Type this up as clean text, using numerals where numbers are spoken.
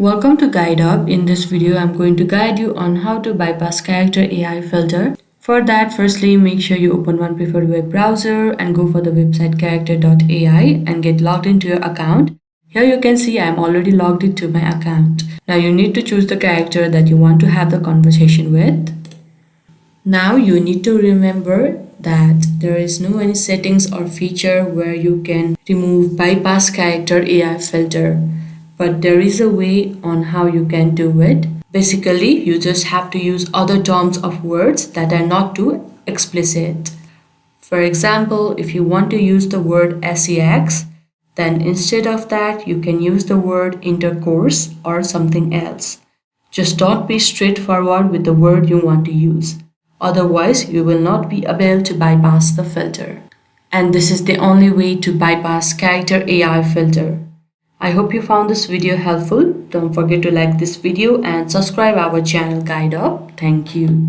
Welcome to GuideUp. In this video, I'm going to guide you on how to bypass Character.AI filter. For that, firstly, make sure you open one preferred web browser and go for the website Character.AI and get logged into your account. Here you can see I'm already logged into my account. Now you need to choose the character that you want to have the conversation with. Now you need to remember that there is no any settings or feature where you can bypass Character.AI filter. But there is a way on how you can do it. Basically, you just have to use other terms of words that are not too explicit. For example, if you want to use the word sex, then instead of that, you can use the word intercourse or something else. Just don't be straightforward with the word you want to use. Otherwise, you will not be able to bypass the filter. And this is the only way to bypass Character.AI filter. I hope you found this video helpful. Don't forget to like this video and subscribe our channel GuideUp. Thank you.